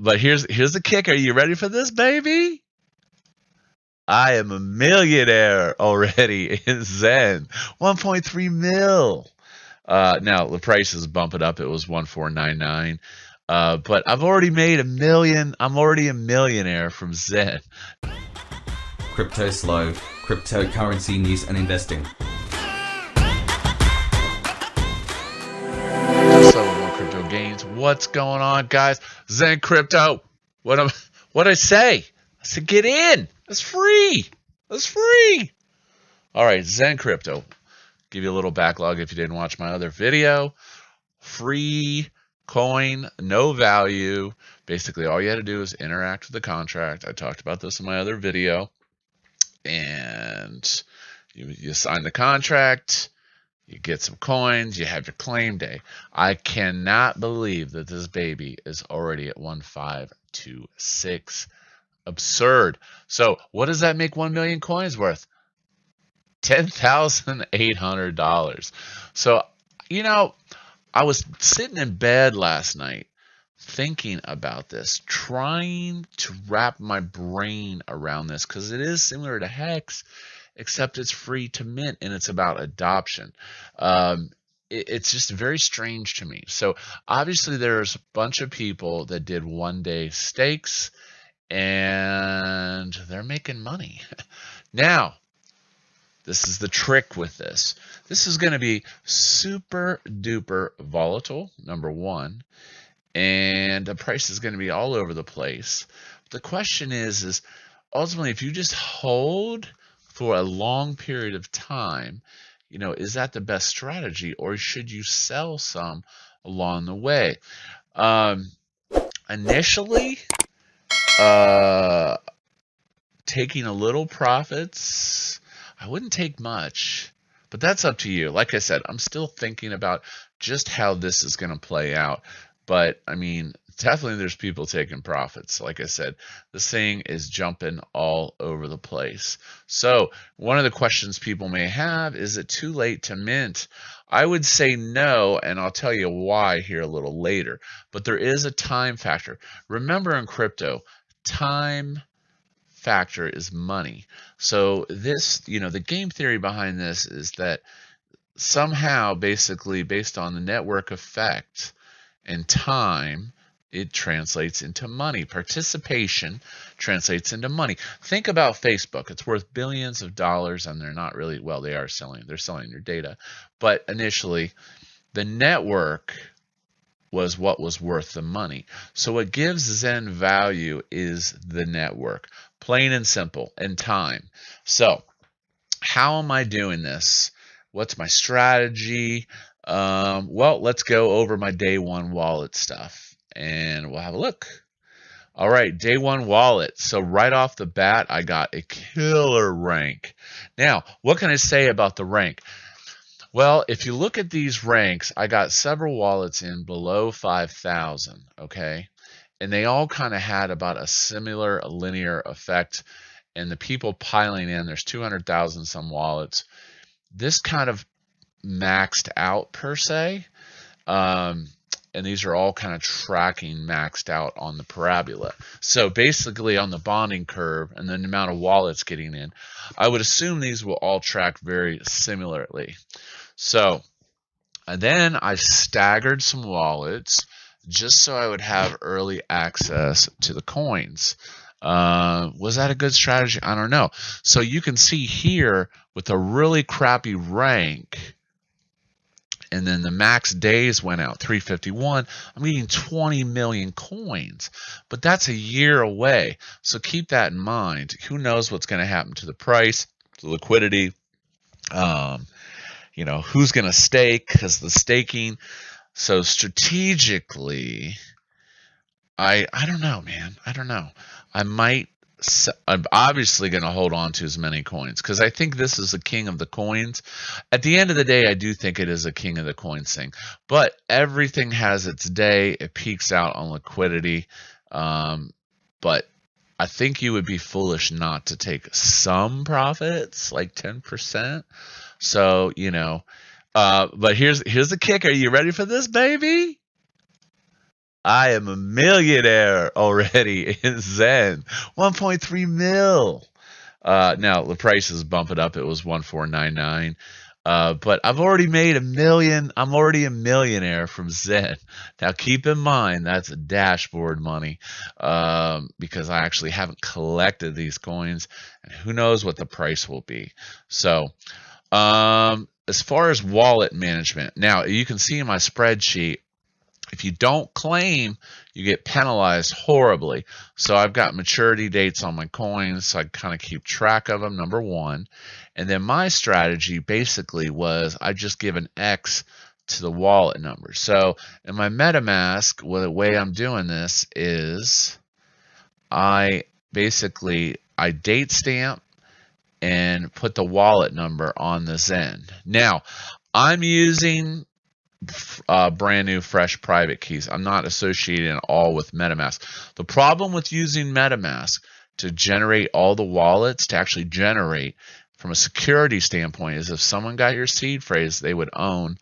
But here's the kicker. Are you ready for this, baby? I am a millionaire already in Zen. 1.3 mil. Now the price is bumping up. It was 1,499. But I've already made $1 million. I'm already a millionaire from Zen. Cryptoslo, cryptocurrency news and investing. So more crypto gains. What's going on, guys? Zen Crypto. What I say? I said get in. It's free. It's free. All right, Zen Crypto. Give you a little backlog if you didn't watch my other video. Free coin, no value. Basically, all you had to do is interact with the contract. I talked about this in my other video. And you sign the contract. You get some coins, you have your claim day. I cannot believe that this baby is already at 1,526. Absurd. So what does that make 1 million coins worth? $10,800. So, I was sitting in bed last night thinking about this, trying to wrap my brain around this, because it is similar to Hex, except it's free to mint and it's about adoption. It's just very strange to me. So obviously there's a bunch of people that did one-day stakes and they're making money. Now, this is the trick with this. This is going to be super duper volatile, number one, and the price is going to be all over the place. The question is ultimately, if you just hold for a long period of time, is that the best strategy, or should you sell some along the way? Initially, taking a little profits, I wouldn't take much, but that's up to you. Like I said, I'm still thinking about just how this is going to play out. But I mean, definitely there's people taking profits. Like I said, this thing is jumping all over the place. So one of the questions people may have, is it too late to mint? I would say no, and I'll tell you why here a little later. But there is a time factor. Remember, in crypto, time factor is money. So this, the game theory behind this is that somehow, basically based on the network effect and time, it translates into money. Participation translates into money. Think about Facebook. It's worth billions of dollars, and they're not really, well, they're selling their data. But initially, the network was what was worth the money. So what gives Zen value is the network, plain and simple, and time. So how am I doing this? What's my strategy? Well, let's go over my day one wallet stuff and we'll have a look. All right, day one wallet. So right off the bat, I got a killer rank. Now, what can I say about the rank? Well, if you look at these ranks, I got several wallets in below 5,000, okay? And they all kind of had about a similar linear effect. And the people piling in, there's 200,000 some wallets. This kind of maxed out per se, and these are all kind of tracking maxed out on the parabola. So basically on the bonding curve and the amount of wallets getting in, I would assume these will all track very similarly. So and then I staggered some wallets just so I would have early access to the coins. Was that a good strategy? I don't know. So you can see here with a really crappy rank, and then the max days went out, 351. I'm getting 20 million coins, but that's a year away. So keep that in mind. Who knows what's going to happen to the price, the liquidity, who's going to stake, because the staking. So strategically, I don't know, man. I don't know. I'm obviously going to hold on to as many coins because I think this is the king of the coins. At the end of the day, I do think it is a king of the coins thing. But everything has its day. It peaks out on liquidity. But I think you would be foolish not to take some profits, like 10%. So, but here's the kicker. Are you ready for this, baby? I am a millionaire already in Zen. 1.3 mil. Now the price is bumping up. It was 1,499. But I've already made $1 million. I'm already a millionaire from Zen. Now keep in mind that's a dashboard money, because I actually haven't collected these coins, and who knows what the price will be. So, as far as wallet management, now you can see in my spreadsheet, if you don't claim, you get penalized horribly. So I've got maturity dates on my coins, so I kind of keep track of them, number one. And then my strategy basically was I just give an X to the wallet number. So in my MetaMask, well, the way I'm doing this is I date stamp and put the wallet number on this end. Now, I'm using brand new fresh private keys. I'm not associated at all with MetaMask. The problem with using MetaMask to generate all the wallets, to actually generate from a security standpoint, is if someone got your seed phrase, they would own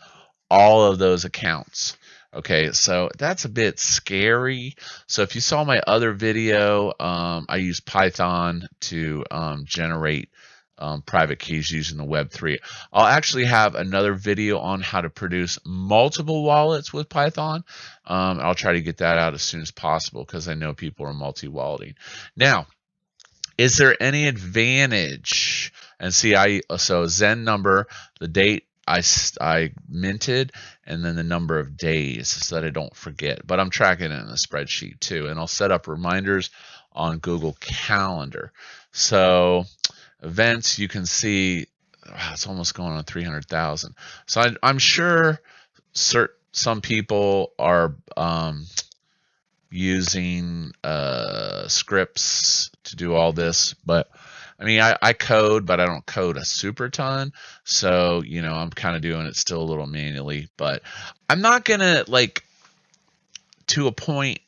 all of those accounts. Okay, so that's a bit scary. So if you saw my other video, I use Python to generate private keys using the Web3. I'll actually have another video on how to produce multiple wallets with Python. I'll try to get that out as soon as possible because I know people are multi-walleting. Now, is there any advantage? And see, so Zen number, the date I minted, and then the number of days so that I don't forget. But I'm tracking it in the spreadsheet too, and I'll set up reminders on Google Calendar. So events, you can see, wow, it's almost going on 300,000. So I'm sure some people are using scripts to do all this, but I mean, I code, but I don't code a super ton. So, you know, I'm kind of doing it still a little manually, but I'm not going to, like, to a point,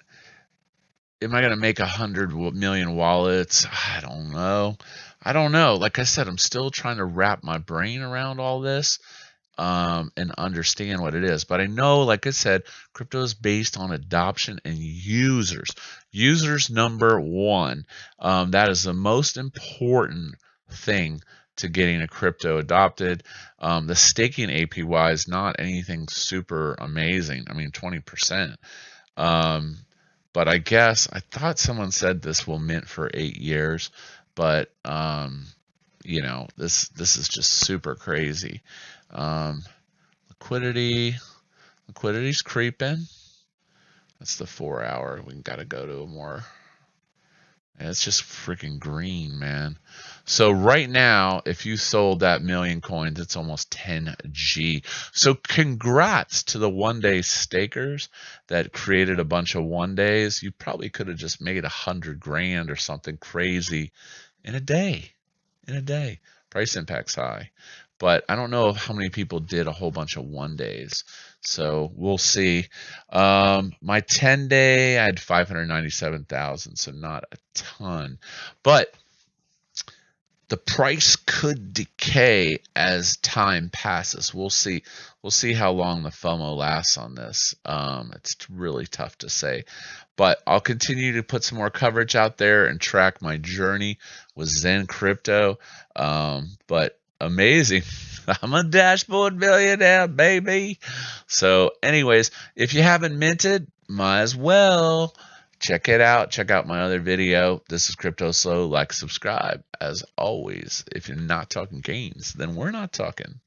am I going to make 100 million wallets? I don't know. Like I said, I'm still trying to wrap my brain around all this and understand what it is. But I know, like I said, crypto is based on adoption and users. Users number one. That is the most important thing to getting a crypto adopted. The staking APY is not anything super amazing. I mean, 20%. But I thought someone said this will mint for 8 years. But you know, this is just super crazy. Liquidity's creeping. That's the 4 hour. We gotta go to a more. It's just freaking green, man. So right now, if you sold that million coins, it's almost 10G. So congrats to the one-day stakers that created a bunch of one-days. You probably could have just made 100 grand or something crazy in a day. Price impact's high. But I don't know how many people did a whole bunch of one-days. So we'll see. My 10-day, I had 597,000, so not a ton. But the price could decay as time passes. We'll see. We'll see how long the FOMO lasts on this. It's really tough to say. But I'll continue to put some more coverage out there and track my journey with Zen Crypto. But amazing. I'm a dashboard millionaire, baby. So anyways, if you haven't minted, might as well check it out. Check out my other video. This is Cryptoslo. Like, subscribe. As always, if you're not talking gains, then we're not talking.